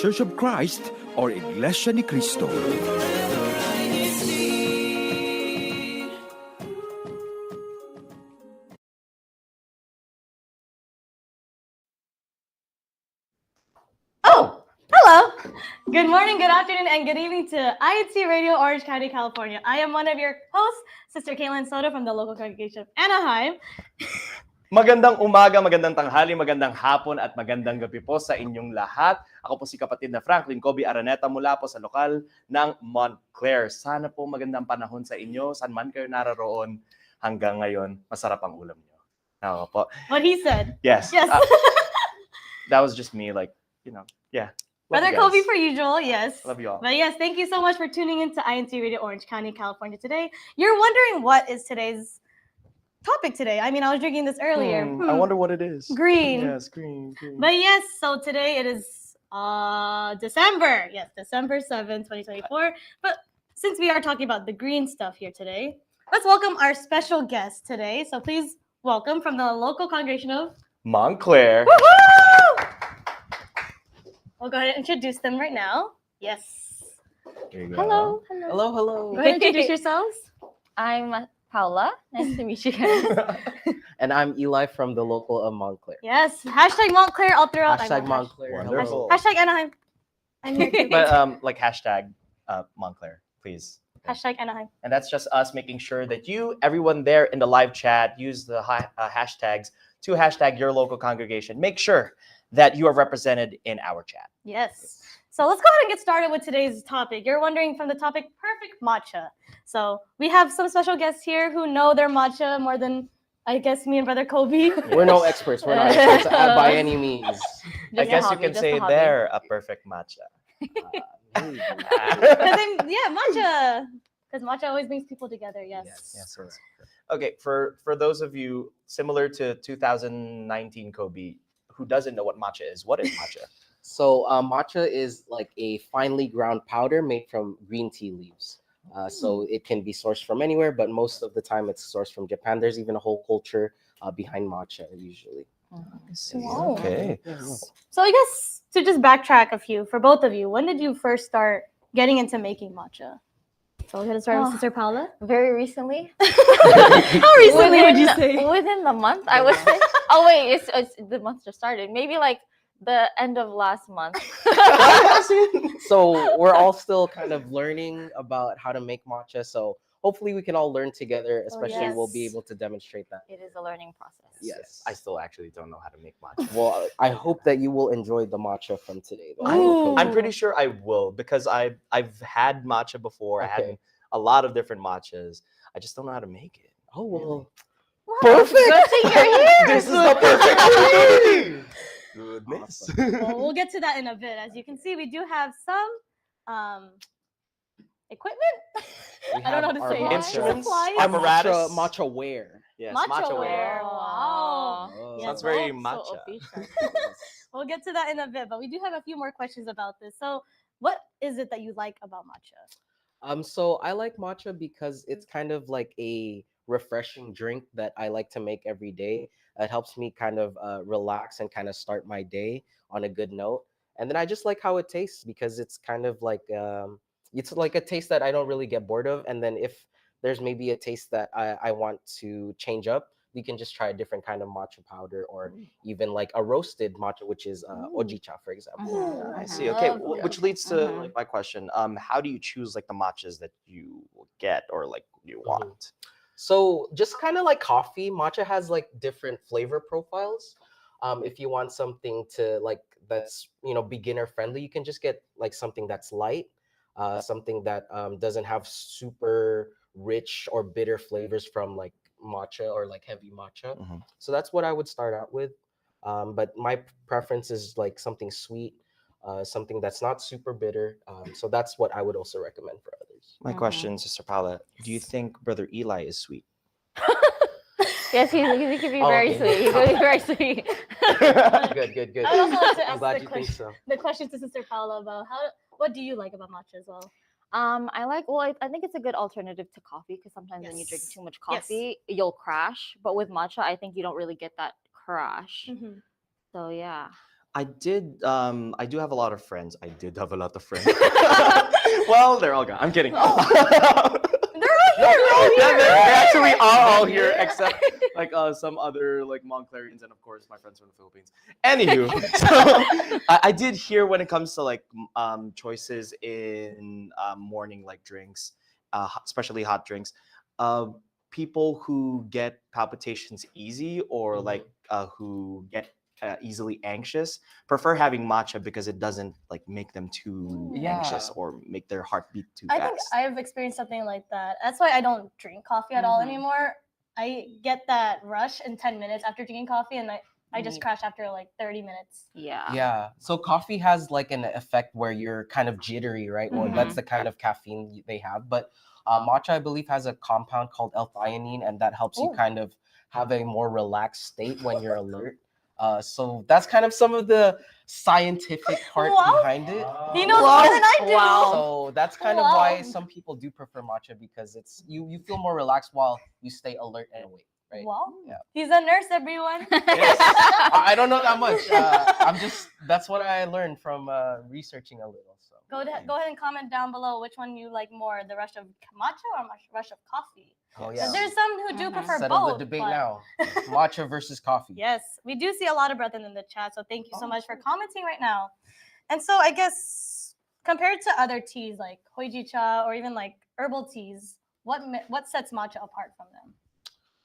Church of Christ or Iglesianicristo. Hello. Good morning, good afternoon, and good evening to INCRadio, Orange County, California. I am one of your hosts, Sister Kaylin Soto from the local congregation of Anaheim. Magandang umaga, magandang tanghali, magandang hapon at magandang gabi po sa inyong lahat. Ako po si kapatid na Franklin Kobe Araneta mula po sa lokal ng Montclair. Sana po magandang panahon sa inyo, saan man kayo naroon hanggang ngayon. Masarap ang ulam niyo. Ako po. What he said. Yes. Yes. That was just me, yeah. Brother Kobe per usual, yes. Love you all. But yes, thank you so much for tuning in to INCRadio, Orange County, California today. You're wondering what is today's topic today. I mean, I was drinking this earlier. I wonder what it is. Green. Yes, green. But yes, so today it is December. Yes, December 7th, 2024. But since we are talking about the green stuff here today, let's welcome our special guest today. So please welcome from the local congregation of Montclair. Woohoo! We'll go ahead and introduce them right now. Yes. There you go. Hello. Go ahead and introduce yourselves. I'm Paula. Nice to meet you guys. And I'm Eli from the local of Montclair. Yes. Hashtag Montclair all throughout. Hashtag Montclair. Wonderful. Hashtag Anaheim. I'm here too. But hashtag Montclair, please. Hashtag Anaheim. And that's just us making sure that you, everyone there in the live chat, use the hashtags to hashtag your local congregation. Make sure that you are represented in our chat. Yes. So let's go ahead and get started with today's topic. You're wondering from the topic, perfect matcha. So we have some special guests here who know their matcha more than, I guess, me and Brother Kobe. We're no experts. We're not experts by any means. I guess you can say they're a perfect matcha. Matcha. Because matcha always brings people together, yes. Yes. Okay, for those of you similar to 2019 Kobe, who doesn't know what matcha is, what is matcha? So matcha is like a finely ground powder made from green tea leaves. So it can be sourced from anywhere, but most of the time it's sourced from Japan. There's even a whole culture behind matcha usually. Wow. Okay. So I guess to just backtrack a few, for both of you, when did you first start getting into making matcha? So we're going to start with Sister Paula. Very recently. How recently would you say? Within the month, I would say. Oh wait, it's the month just started. Maybe like the end of last month. So we're all still kind of learning about how to make matcha. So hopefully we can all learn together, especially we'll be able to demonstrate that. It is a learning process. Yes. I still actually don't know how to make matcha. Well, I hope that you will enjoy the matcha from today. I'm pretty sure I will because I've had matcha before. Okay. I had a lot of different matchas. I just don't know how to make it. Oh, well. Wow, Perfect. Good thing you're here. This is the perfect opportunity. Goodness. Well, we'll get to that in a bit. As you can see, we do have some equipment. I don't know how to say it. Instruments. Supplies. Apparatus. Matcha ware. Yes, Matcha ware. ware. Wow. Oh. Yes, Sounds very well, matcha. So official. We'll get to that in a bit, but we do have a few more questions about this. So what is it that you like about matcha? So I like matcha because it's kind of like a refreshing drink that I like to make every day. It helps me kind of relax and kind of start my day on a good note. And then I just like how it tastes because it's kind of like it's like a taste that I don't really get bored of. And then if there's maybe a taste that I want to change up, we can just try a different kind of matcha powder or even like a roasted matcha, which is ojicha, for example. I see. Okay, which leads to like my question. How do you choose like the matchas that you get or like you want? So just kind of like coffee, matcha has like different flavor profiles. If you want something to like that's beginner friendly, you can just get like something that's light, something that doesn't have super rich or bitter flavors from like matcha or like heavy matcha. So that's what I would start out with. But my preference is like something sweet, something that's not super bitter. So that's what I would also recommend for others. My question, Sister Paula, do you think Brother Eli is sweet? Yes, he can be very sweet. He can be very sweet. Good. I would also like to I'm ask glad the you think question, so. the question to Sister Paula about what do you like about matcha as well? I think it's a good alternative to coffee because sometimes when you drink too much coffee, you'll crash. But with matcha, I think you don't really get that crash. So yeah. I do have a lot of friends. I did have a lot of friends. Well, they're all gone. I'm kidding. They're all here. Yeah, they actually are all here, except like some other like Montclairians and of course my friends from the Philippines. Anywho, so I did hear when it comes to like choices in morning like drinks, especially hot drinks, people who get palpitations easy or like who get easily anxious prefer having matcha because it doesn't like make them too anxious Yeah. or make their heart beat too I think fast. I've experienced something like that. That's why I don't drink coffee at all Mhm. anymore. I get that rush in 10 minutes after drinking coffee, and I just crash after like 30 minutes. Yeah. Yeah. So coffee has like an effect where you're kind of jittery, right? Well, Mhm. that's the kind of caffeine they have. But matcha, I believe, has a compound called L-theanine, and that helps you Oh. kind of have a more relaxed state when you're alert. So that's kind of some of the scientific part Wow. behind it. He knows more than I do. Wow. So that's kind of why Wow. some people do prefer matcha because it's you feel more relaxed while you stay alert and awake, right? Wow. Yeah. He's a nurse, everyone. Yes. I don't know that much. That's what I learned from researching a little. So Go ahead and comment down below which one you like more, the rush of matcha or rush of coffee. Oh 'Cause yeah. there's some who do Mhm. prefer Settle both. the debate but- now. Matcha versus coffee. Yes, we do see a lot of breath in the chat, so thank you so Oh, much for commenting right now. And so I guess compared to other teas like hojicha or even like herbal teas, what sets matcha apart from them?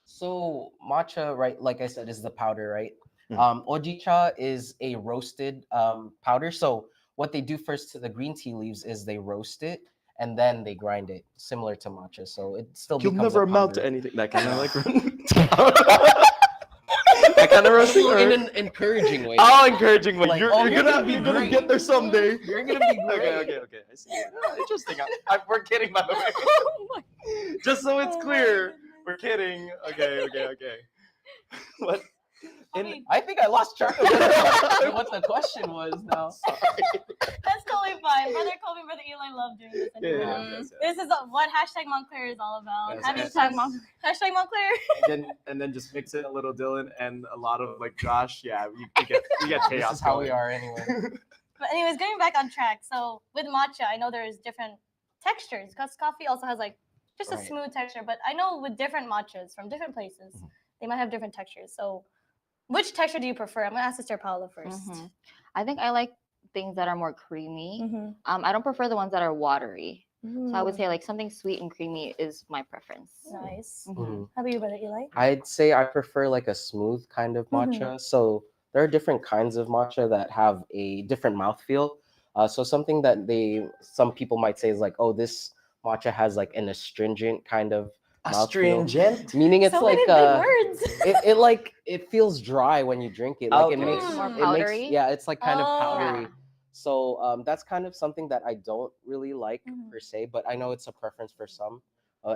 So matcha, right? Like I said, is the powder, right? Mm. Ojicha is a roasted powder. So what they do first to the green tea leaves is they roast it and then they grind it, similar to matcha. So it still You'll becomes never a amount to powder. anything. That kind of like that kind of roasting. So Or... in an encouraging way. Oh, encouraging way. Like, You're, oh, you're gonna be gonna great. get there someday. You're gonna be great. Okay. I see. Interesting. We're kidding, by the way. Oh Just so it's my clear, goodness. we're kidding. Okay. What? I In- mean, I think I lost track of what the question was now. that's totally fine. Brother Kobe, Brother Eli love doing this. Anyway. Yes. This is what hashtag Montclair is all about. Yes, Having yes. fun. Hashtag Montclair. And then just mix it a little Dylan and a lot of like Josh. Yeah, we get This chaos. is how we going. are anyway. But anyways, getting back on track. So with matcha, I know there's different textures because coffee also has like just a Right. smooth texture. But I know with different matchas from different places, they might have different textures. So which texture do you prefer? I'm gonna ask Sister Paula 1st. Mhm. I think I like things that are more creamy. Mm-hmm. I don't prefer the ones that are watery. So I would say like something sweet and creamy is my preference. Nice. Mhm. Mhm. How about you, Brother Eli? I'd say I prefer like a smooth kind of matcha. So there are different kinds of matcha that have a different mouthfeel. So something that some people might say is like, oh, this matcha has like an astringent kind of mouthfeel. Astringent. Meaning it's so like many big words. it feels dry when you drink it. Like it Okay. makes More it powdery? makes, yeah, it's like kind Oh. of powdery. Yeah. So that's kind of something that I don't really like Mhm. per se, but I know it's a preference for some.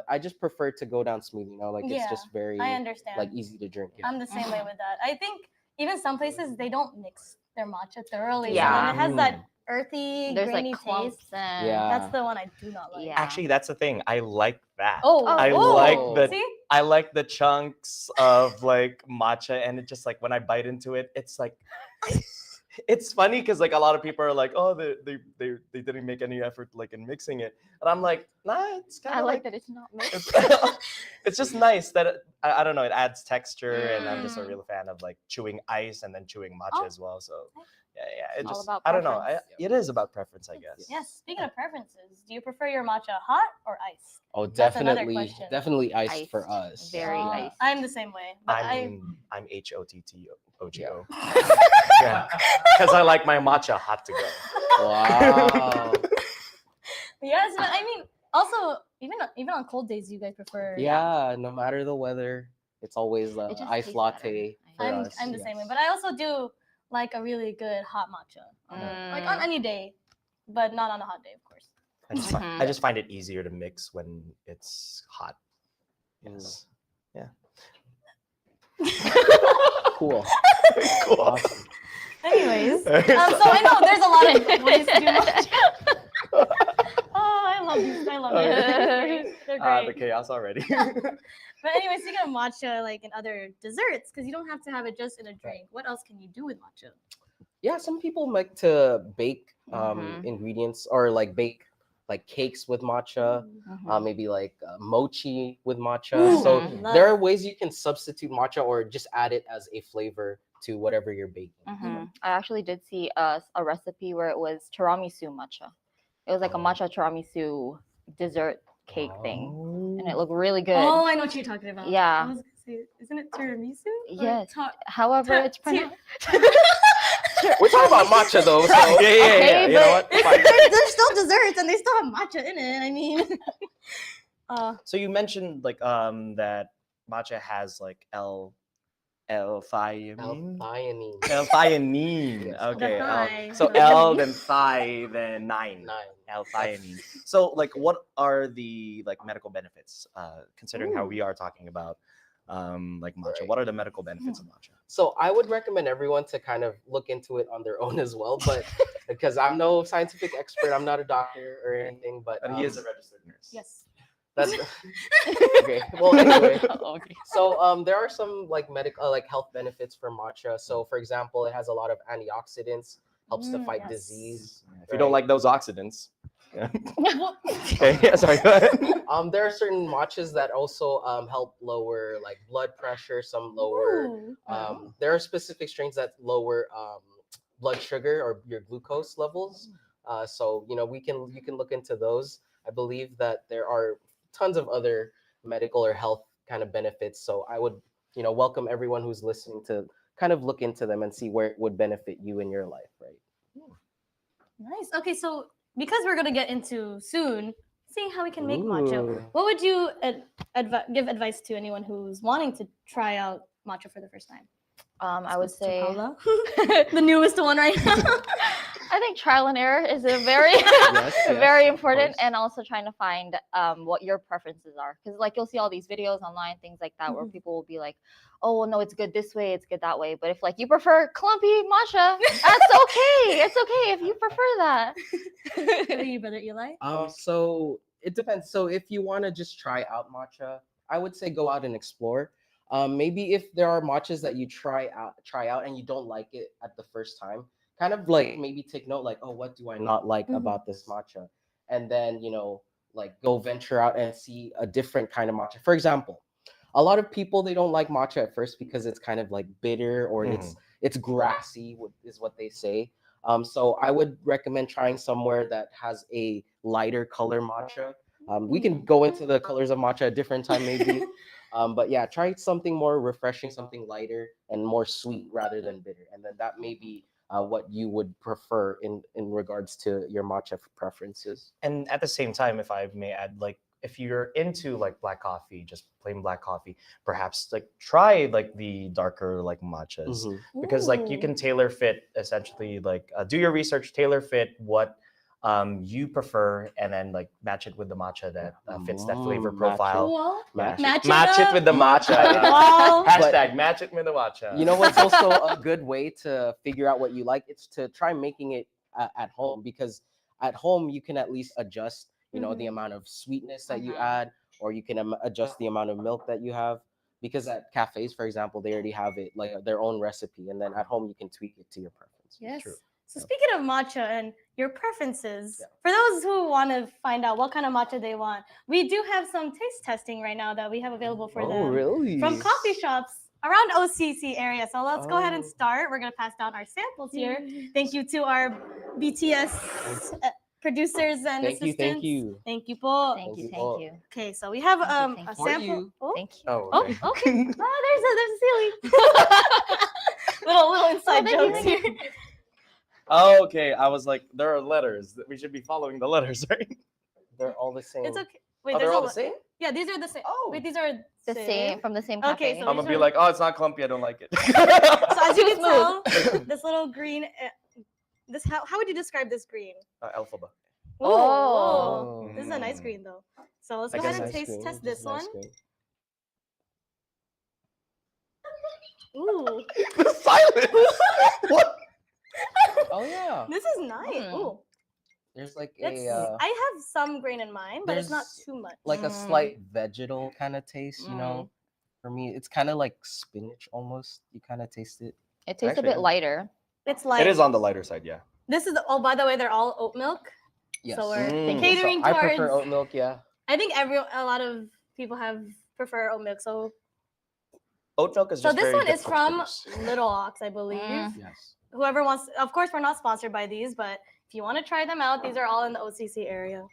I just prefer to go down smooth, like Yeah, it's just very I understand. like easy to drink. I'm the same way with that. I think even some places they don't mix their matcha thoroughly. Yeah. So then it has that Mm. earthy, There's grainy like clumps taste. and Yeah. That's the one I do not like. Yeah. Actually, that's the thing. I like that. Oh, I oh. like the See? I like the chunks of like matcha, and it just like when I bite into it, it's like it's funny because like a lot of people are like, oh, they didn't make any effort like in mixing it, and I'm like, nah, it's kind I of like that it's not mixed. it's just nice that I don't know, it adds texture, and I'm just a Mm. real fan of like chewing ice and then chewing matcha Oh. as well. So yeah, it All just about I don't know, preference. it is about preference, I guess. Yes. Speaking of preferences, do you prefer your matcha hot or iced? Oh, That's another definitely, question. definitely iced Iced. for us. Very iced. I'm the same way. But I'm HOTTOGO. Yeah, because I like my matcha hot to go. Wow. yes, but I mean, also even on cold days, you guys prefer. Yeah, no matter the weather, it's always the It just iced tastes latte. better. for I'm us, I'm the same way, yes. but I also do like a really good hot matcha, like on Mm. any day, but not on a hot day, of course. I just find it easier to mix when it's hot. Yes. Cool. Cool. Awesome. Anyways, so I know there's a lot of ways to do matcha. Oh, I love these. I love it. They're great. The chaos already. But anyway, speaking of matcha, like in other desserts, because you don't have to have it just in a drink. What else can you do with matcha? Yeah, some people like to bake Mhm. ingredients or like bake like cakes with matcha, Mhm. maybe like mochi with matcha. Ooh, So love there it. are ways you can substitute matcha or just add it as a flavor to whatever you're baking. I actually did see a recipe where it was tiramisu matcha. It was like a Oh. matcha tiramisu dessert cake thing, and it Oh. looked really good. Oh, I know what you're talking about. Yeah. I was gonna say, isn't it tiramisu? Or Yes. ta- However, ta- it's ti- pronounced. We're talking about matcha though, so Okay, You know but- what? Fine. They're still desserts and they still have matcha in it. I mean, So you mentioned like that matcha has like L-thiamine. L-theanine. L-theanine. Yes. Okay. The thigh. So L then thi then 9. 9. L-theanine. So like what are the like medical benefits considering how Ooh. we are talking about like matcha? Right. What are the medical benefits of matcha? So I would recommend everyone to kind of look into it on their own as well, but because I'm no scientific expert, I'm not a doctor or anything, but But he is a registered nurse. yes. that's okay. Well, anyway, Okay. so there are some like medical like health benefits for matcha. So for example, it has a lot of antioxidants, helps to fight Yes. disease. If you don't right? like those oxidants. Yeah. Okay. Yeah, sorry. Go ahead. There are certain matchas that also help lower like blood pressure. Some lower. Ooh. There are specific strains that lower blood sugar or your glucose levels. So you know you can look into those. I believe that there are tons of other medical or health kind of benefits. So I would welcome everyone who's listening to kind of look into them and see where it would benefit you in your life, right? Nice. Okay, so because we're gonna get into soon, seeing how we can make matcha, Ooh. what would you give advice to anyone who's wanting to try out matcha for the first time? I would say Paula, the newest one right now. I think trial and error is a very Yes, very of important, course. and also trying to find what your preferences are, because like you'll see all these videos online, things like that, where Mhm. people will be like, oh well, no, it's good this way, it's good that way, but if like you prefer clumpy matcha, that's okay, it's okay if you prefer that. What about you, brother Eli? So it depends. So if you want to just try out matcha, I would say go out and explore. Maybe if there are matchas that you try out and you don't like it at the first time, kind of like maybe take note like, oh, what do I not like Mhm. about this matcha? And then, like go venture out and see a different kind of matcha. For example, a lot of people they don't like matcha at first because it's kind of like bitter or it's grassy is what they say. So I would recommend trying somewhere that has a lighter color matcha. We can go into the colors of matcha at a different time maybe. But yeah, try something more refreshing, something lighter and more sweet rather than bitter. And then that may be what you would prefer in regards to your matcha preferences. And at the same time, if I may add, like if you're into like black coffee, just plain black coffee, perhaps like try like the darker like matchas because like you Ooh. can tailor fit essentially like do your research, tailor fit what you prefer, and then like match it with the matcha that fits that flavor Matcha. profile. Cool. Match Match Match it with the matcha. Wow. Hashtag match it with the matcha. You know what's also a good way to figure out what you like? It's to try making it at home, because at home you can at least adjust, the Mhm. amount of sweetness that you Mhm. add, or you can adjust the amount of milk that you have. Because at cafes, for example, they already have it like their own recipe, and then at home you can tweak it to your preference. Yes. True. So speaking of matcha and your preferences, Yeah. for those who want to find out what kind of matcha they want, we do have some taste testing right now that we have available for them really? from coffee shops around OCC area. So let's go ahead and Oh. start. We're gonna pass down our samples here. Thank you to our BTS producers and Thank you, assistants. thank you. Thank you, po. Thank you, you. thank you, Okay, so we have Thank you, a thank you. For sample. you. Oh, thank you. Oh, oh, okay. okay. There's a silly. little inside thank you, jokes thank here. Oh, okay. I was like, there are letters. We should be following the letters, right? They're all the same. It's okay. Wait, Oh, they're there's all a the same? Yeah, these are the same. Oh. Wait, these are The same from the same Okay, cafe. so I'm these gonna be are- like, oh, it's not clumpy. I don't like it. So as you can Smooth. tell, this little green. This how would you describe this green? Alphaba. Oh, Oh. this is a nice green though. So let's I go guess ahead and Nice taste green, test just this nice one. green. Ooh, The silence. What? Oh yeah. this is nice. Mm. Ooh, There's like it's. a I have some grain in mine, but it's not there's too much. like a Mm. slight vegetal kind of taste, Mm. For me, it's kind of like spinach almost. You kind of taste it. It tastes Actually, a bit lighter. It's light. It is on the lighter side, yeah. This is oh, by the way, they're all oat milk. Yes. So we're Mm. catering I towards. prefer oat milk. Yeah. I think a lot of people prefer oat milk. So Oat milk is so just this very one is difficult to from produce. Little Ox, I believe. Yes. Whoever wants, of course, we're not sponsored by these, but if you want to try them out, these are all in the OCC area.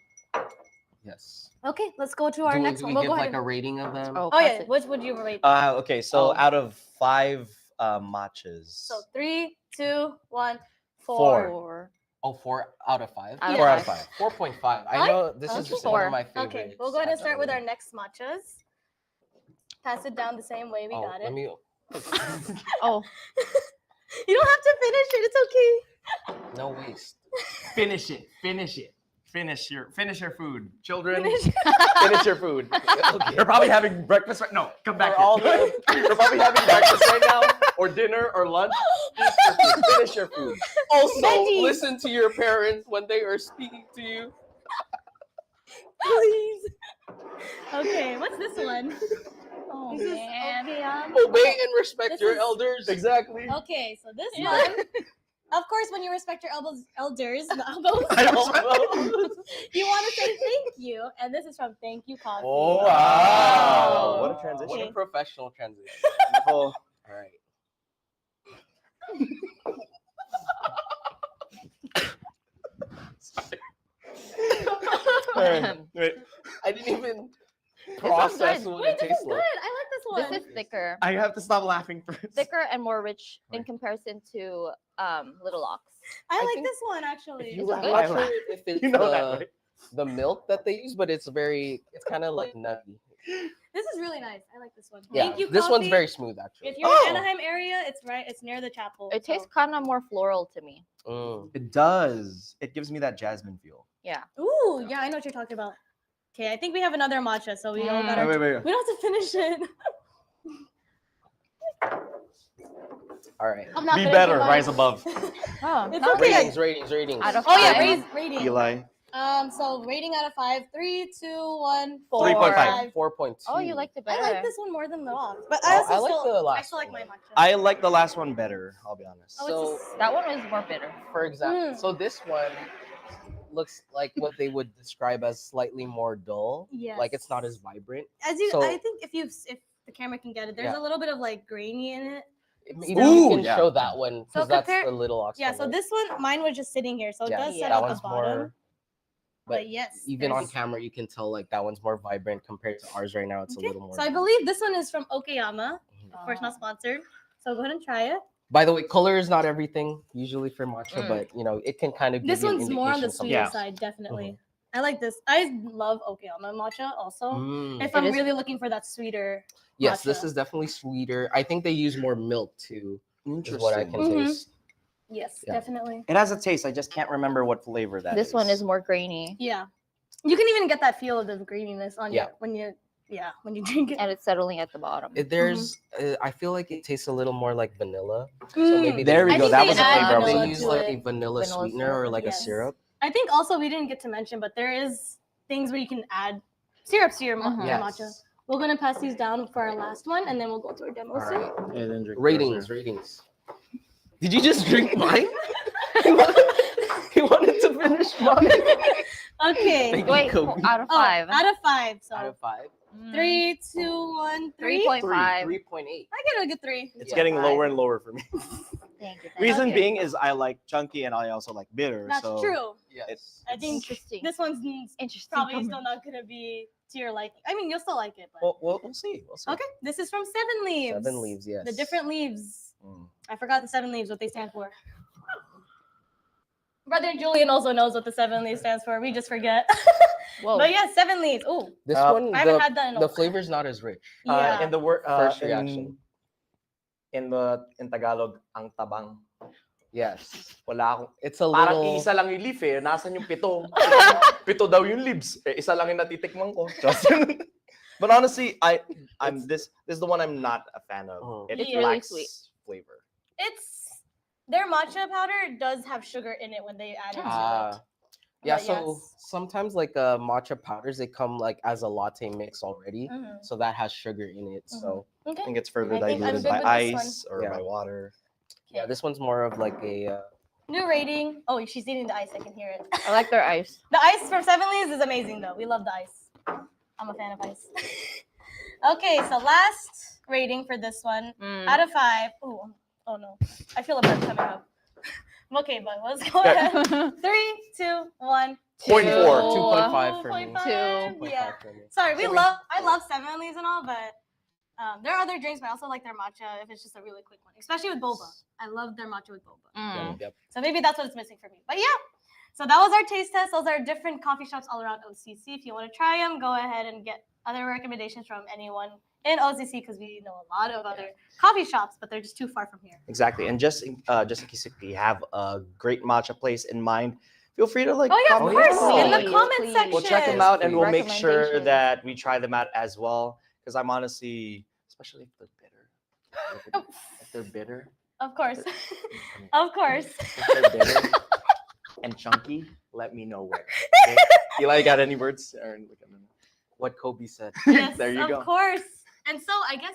Yes. Okay, let's go to our Do next we one. We'll give go like ahead. a rating of them? Oh pass yeah, it. which would you rate? Okay, so Oh. out of 5 matchas. So 3, 2, 1, 4. Four. Oh, 4 out of 5. Out of 4 out of five. 5. 4.5. I What? know this is Okay. just one of my favorites. Okay, we'll go ahead and start with our actually. next matchas. Pass it down the same way we Oh, got it. let me. Oh, You don't have to finish it. It's okay. No waste. Finish it. Finish your food. Children, Finish. finish your food. Okay. You're probably having breakfast right No, come back. We're all here. You're probably having breakfast right now, or dinner, or lunch. Finish your food. Also, Veggies. listen to your parents when they are speaking to you. Please. Okay, what's this one? oh This is man. okay. Obey and respect This your is- elders. Exactly. Okay, so this one, of course, when you respect your elders, the elbows, I don't know. you want to say thank you, and this is from Thank You Coffee. Oh, wow. What a What transition. a professional transition. Beautiful. All right. Wait. I didn't even one's process good. what Wait, it this tastes is good. like. I like this one. This is thicker. I have to stop laughing first. Thicker and more rich in Right. comparison to Little Ox. I I like think this one actually. If you Is it laugh, good? I'm not sure if it's You know that, right? the milk that they use, but it's kind of like nutty. This is really nice. I like this one. Yeah, Thank You this one's Coffee. very smooth actually. If you're Oh. in Anaheim area, it's right. It's near the chapel. It so- tastes kind of more floral to me. It does. It gives me that jasmine feel. Yeah. Ooh, yeah, I know what you're talking about. Okay, I think we have another matcha, so we all Mm. gotta. Wait. We don't have to finish it. All right. I'm not Be finishing better. mine. Rise above. Oh, It's not okay. bad. Ratings. Out of Oh yeah, five. rating. Eli. So rating out of 5. 3, 2, 1, 4. 3.5. 4.2. Oh, you liked it I better. like this one more than the last, but Oh, I also I like still, the last I still like my one. matcha. I like the last one better, I'll be honest. Oh, So it's That one was more bitter. for example, Mm. so this one looks like what they would describe as slightly more dull. yes. Like it's not as vibrant. As you, so- I think if the camera can get it, there's Yeah. a little bit of like grainy in it. Maybe Ooh, you can yeah. show that one So because that's compare- the little ox. Yeah. one, So right? this one, mine was just sitting here, so it Yeah, does yeah. set that at the one's bottom. more. But yes, Even on there's- camera, you can tell like that one's more vibrant compared to ours right now. It's Okay, a little more. so I believe this one is from Okayama. Mhm. Of course, not sponsored. So go ahead and try it. By the way, color is not everything usually for matcha, Mm. but it can kind of give This you an one's more on the indication sweeter Yeah. side, definitely. I like this. I love Okayama matcha also. Mm. If It I'm is- really looking for that sweeter. Yes, this matcha. is definitely sweeter. I think they use more milk too, is what I can Mhm. taste. Yes, Yeah. definitely. It has a taste. I just can't remember what flavor that is. This one is more grainy Yeah. You can even get that feel of the graininess on Yeah. when you drink it. and it's settling at the bottom. There's, I feel like it tastes a little more like vanilla. Mm. maybe There we I go. think That they was a add flavor I was vanilla They looking use to for. like it. a vanilla Vanilla sweetener syrup, or like yes. a syrup. I think also we didn't get to mention, but there is things where you can add syrups to your Mhm. your matcha. We're gonna pass these down for our last one, and then we'll go to our demo All soon. right. And then drink Ratings. Did you just drink mine? he wanted to finish mine. Okay. Thank you, Wait, Kobe. out of Oh, 5. out of 5. So Out of 5. Mm. 3, 2, 1, 3. 3.5. 3.8. I get a good 3. It's Yeah. getting Five. lower and lower for me. Thank you. Reason Okay. being is I like chunky and I also like bitter. That's so true. Yes. I think Interesting. this one's Interesting. probably still not gonna be to your liking. I mean, you'll still like it, but We'll see. We'll see. okay. This is from 7 Leaves. 7 Leaves, yes. The different leaves. Mm. I forgot the 7 Leaves, what they stand for. Brother Julian also knows what the 7 Leaves stands for. We just forget. Whoa. But yeah, 7 Leaves. Ooh, This one, I haven't had that in a the while. flavor's not as rich. Yeah. In the word First reaction. in Tagalog, ang tabang. Yes. Wala akong It's a parang little. isa lang yung leaf eh. Nasaan yung pito? Pito daw yung leaves. Eh, isa lang yung natitikman ko. Just- But honestly, this is the one I'm not a fan of. Oh. It It's really lacks sweet. flavor. It's their matcha powder does have sugar in it when they add it to it. Yeah, But so yes. sometimes like matcha powders, they come like as a latte mix already. Mhm. So that has sugar in it. So I Okay. think it's further I think I'm diluted good by with this ice or Yeah. by water. Yeah, this one's more of like a. New rating. Oh, she's eating the ice. I can hear it. I like their ice. The ice from Seven Leaves is amazing, though. We love the ice. I'm a fan of ice. Okay, so last rating for this one out of 5. Ooh, oh no, I feel a burp coming up. Okay, but let's go ahead. 3, 2, 1. 0.4. 2.5 for me. 2.5. 2.5 Yeah. for me. Sorry, I love Seven Leaves and all, but there are other drinks, but I also like their matcha if it's just a really quick one, especially with boba. I love their matcha with boba. Yep. So maybe that's what it's missing for me. But yeah, so that was our taste test. Those are different coffee shops all around OCC. If you want to try them, go ahead and get other recommendations from anyone in OCC because we know a lot of other coffee shops, but they're just too far from here. Exactly. And just in case if you have a great matcha place in mind, feel free to like Oh yeah, of comment course, below. in the Please, comment please. section. We'll check them out and we'll make sure Recommendations. that we try them out as well. Because I'm honestly, especially if they're bitter. If they're bitter. Of course, of course. If they're bitter and chunky, let me know where. Okay? Eli, got any words? Aaron, look at me. What Kobe said. Yes, There you of go. course. And so I guess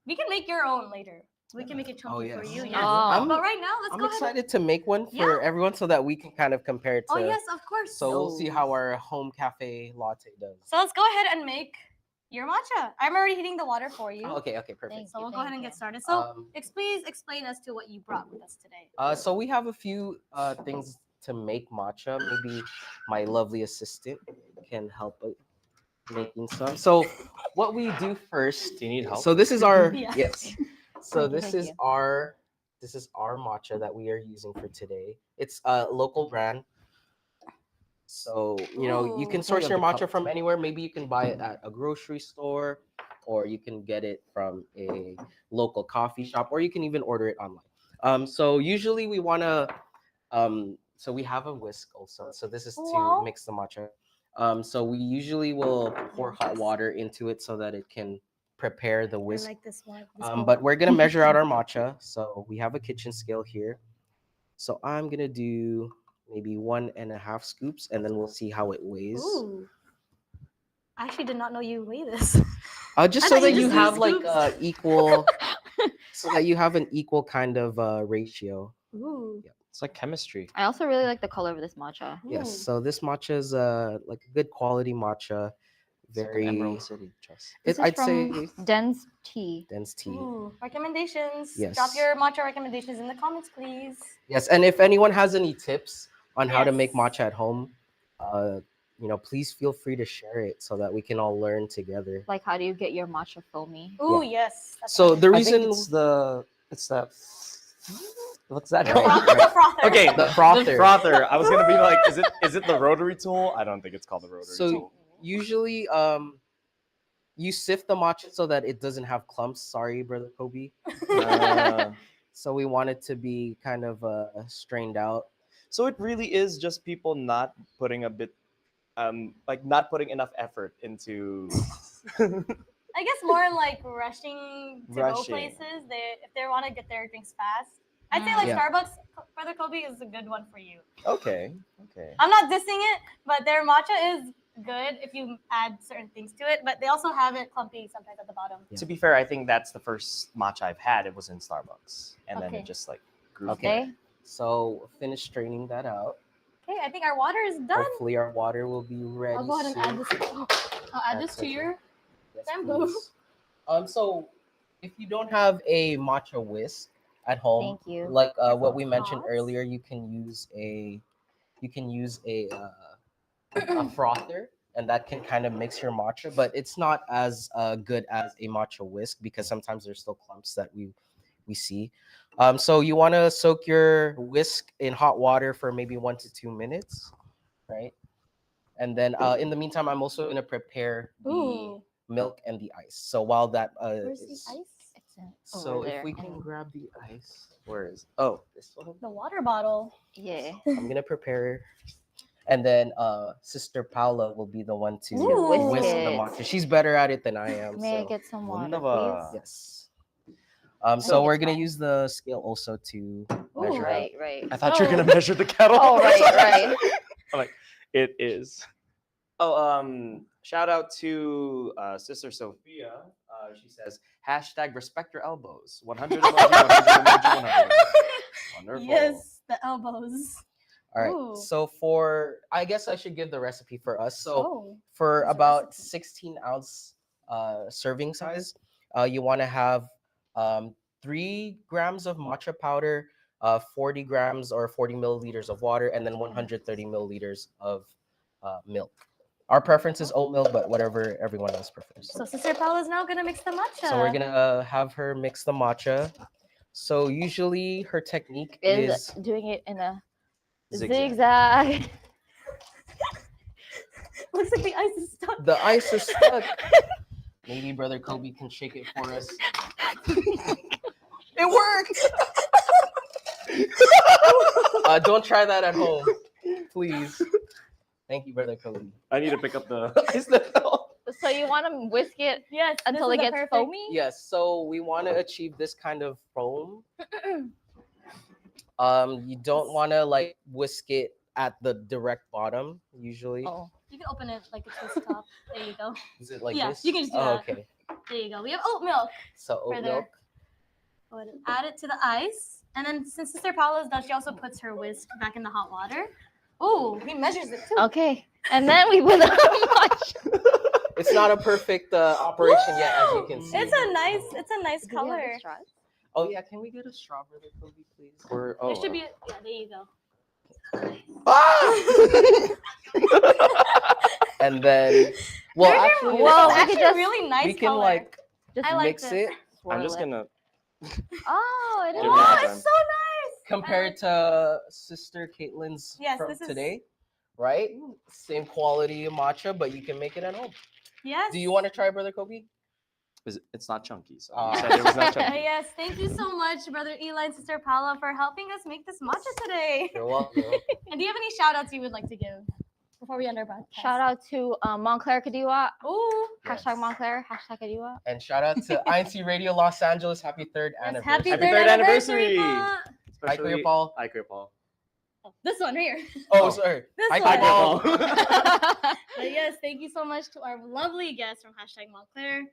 we can make your own later. We can make it chunky for yes. you. Yes. Oh. But right now, let's I'm go ahead. excited to make one for everyone so that we can kind of compare it to. Oh yes, of course. So we'll see how our home cafe latte does. So let's go ahead and make your matcha. I'm already heating the water for you. Oh, okay, perfect. Thanks. So we'll go ahead and Thank get you. started. So Um, please explain us to what you brought with us today. So we have a few things to make matcha. Maybe my lovely assistant can help making some. So what we do first. Do you need help? So this is our Yeah. yes. So Thank you, this thank is you. our matcha that we are using for today. It's a local brand. So you can Ooh. source Hold your on, the matcha cup. from anywhere. Maybe you can buy it at a grocery store, or you can get it from a local coffee shop, or you can even order it online. So usually we wanna so we have a whisk also. So this is Wow. to mix the matcha. So we usually will pour hot water into it so that it can prepare the I whisk. like this one. But we're gonna measure out our matcha. So we have a kitchen scale here. So I'm gonna do maybe 1.5 scoops, and then we'll see how it weighs. Ooh. I actually did not know you weigh this. Just I so thought that you you just have used like scoops. equal, so that you have an equal kind of ratio. Ooh. It's like chemistry. I also really like the color of this matcha. Yes. Ooh. So this matcha is like a good quality matcha. It's like Very. Emerald City. Trust. This is I'd from say Den's Tea. dense tea. Ooh. Recommendations. Yes. Drop your matcha recommendations in the comments, please. Yes, and if anyone has any tips on how to make Yes. matcha at home, please feel free to share it so that we can all learn together. Like, how do you get your matcha foamy? Ooh, yes. That's So right. the I reason think it's that. What's that? Right, Froth- the frother. Okay, the frother. frother. I was gonna be like, is it the rotary tool? I don't think it's called the rotary So tool. usually, you sift the matcha so that it doesn't have clumps. Sorry, brother Kobe. Uh, So we want it to be kind of strained out. so it really is just people not putting not putting enough effort into. I guess more like rushing to go Rushing. places. If they want to get their drinks fast, I'd say like Yeah. Starbucks, Brother Kobe is a good one for you. Okay. I'm not dissing it, but their matcha is good if you add certain things to it. But they also have it clumpy sometimes at the bottom. Yeah. To be fair, I think that's the first matcha I've had. It was in Starbucks, and then Okay. it just like grew. Okay. from So finish straining that out. Okay, I think our water is done. Hopefully our water will be ready. I'll go ahead and add soon. this. I'll add this to Okay. your. Yes, Sambo. please. So if you don't have a matcha whisk at home, Thank you. like what we mentioned Thoughts? earlier, you can use a frother, and that can kind of mix your matcha, but it's not as good as a matcha whisk because sometimes there's still clumps that we see. So you want to soak your whisk in hot water for maybe 1 to 2 minutes, right? And then in the meantime, I'm also going to prepare the Ooh, milk and the ice. So while that where's is, the ice? It's in, so over if there. we can And- grab the ice, Where is? this one. The water bottle. yeah. I'm gonna prepare, and then Sister Paula will be the one to Ooh. whisk the Whisk it. matcha. She's better at it than I am. May I So get some water, Wunderbar. please? yes. So think we're it's gonna fine. use the scale also to Ooh, measure out. Right, right. I thought you were Oh. gonna measure the kettle. Oh, right. I'm like, it is. Oh, shout out to Sister Sophia. She says, hashtag respect your elbows. 100 emoji, 100 emoji, 100. Wonderful. Yes, the elbows. All right. Ooh. So I guess I should give the recipe for us. So Oh, for there's a about recipe. 16-ounce serving size, you want to have 3 grams of matcha powder, 40 grams or 40 milliliters of water, and then 130 milliliters of milk. Our preference is oat milk, but whatever everyone else prefers. So Sister Paula is now gonna mix the matcha. So we're gonna have her mix the matcha. So usually her technique is doing it in a Zigzag. zigzag. Looks like the ice is stuck. the ice is stuck. Maybe Brother Kobe can shake it for us. It worked. Don't try that at home, please. Thank you, Brother Kobe. I need to pick up the ice. So you want to whisk it Yes, until this it is the gets perfect- foamy? Yes, so we want to achieve this kind of foam. You don't want to like whisk it at the direct bottom usually. Oh. You can open it like it's this top. There you go. Is it like Yeah, this? you can just do Oh, that. okay. There you go. We have oat milk. So oat For milk. Go ahead and add it to the ice. And then since Sister Paula's done, she also puts her whisk back in the hot water. Oh, he measures it too. Okay. And then we put the matcha. It's not a perfect operation yet, as you can see. It's a nice Do we have color. the straws? Oh yeah, can we get a straw, Brother Kobe, please? Or, There should be yeah, there you go. And then, well, They're- actually, Whoa, this is we could actually just- really nice we can color. like Just I like mix this. it I'm just swirl it. gonna. Oh, it Give is. me Oh, that it's time. so nice. compared to Sister Caitlin's Yes, from this is- today, right? Same quality of matcha, but you can make it at home. Yes. Do you want to try, Brother Kobe? It's not chunky, so Ah. you said it was not chunky. Yes, thank you so much, Brother Eli and Sister Paula, for helping us make this matcha today. You're welcome. And do you have any shout outs you would like to give before we end our broadcast? Shout out to Montclair Kadiwa. Ooh, Yes. Hashtag Montclair. Hashtag Kadiwa. And shout out to INCRadio Los Angeles. Happy 3rd yes, anniversary. happy Happy third third anniversary. anniversary. Pa. Hi, Kuya Paul. Hi, Kuya Paul. Oh, this one right here. Oh, Oh. sorry. This Hi, one. Kuya Paul. But yes, thank you so much to our lovely guests from hashtag Montclair.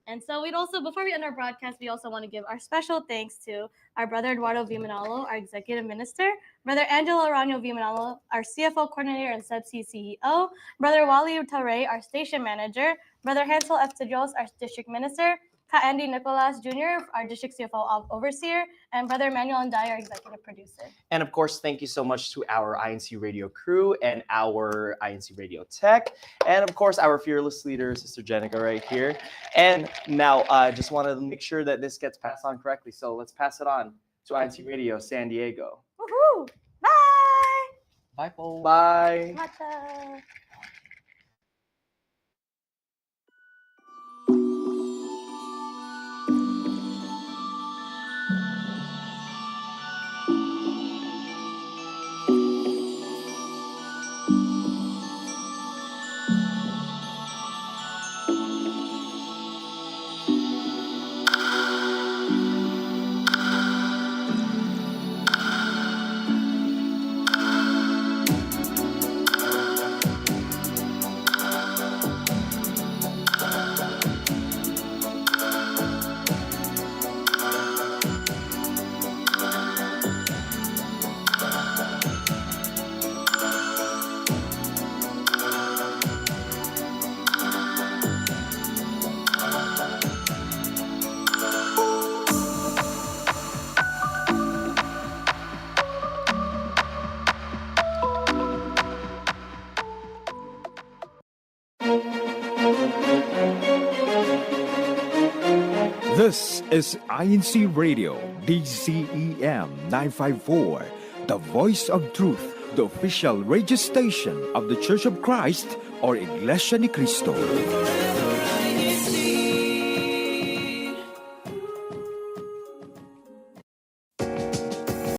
And so we'd also, before we end our broadcast, we also want to give our special thanks to our brother Eduardo Vimanalo, our executive minister, brother Angelo Arano Vimanalo, our CFO coordinator and Subsea CEO, brother Wally Tauray, our station manager, brother Hansel F. Tejos, our district minister, Ka Andy Nicolas Jr., our district CFO overseer, and brother Emmanuel Andai, our executive producer. And of course, thank you so much to our INC Radio crew and our INC Radio tech. And of course, our fearless leader, Sister Jenica, right here. And now I just want to make sure that this gets passed on correctly. So let's pass it on to INC Radio San Diego. Woohoo! Bye! Bye, Paul. Bye. Matcha! This is INC Radio, DCEM 954, the voice of truth, the official radio station of the Church of Christ or Iglesia ni Cristo.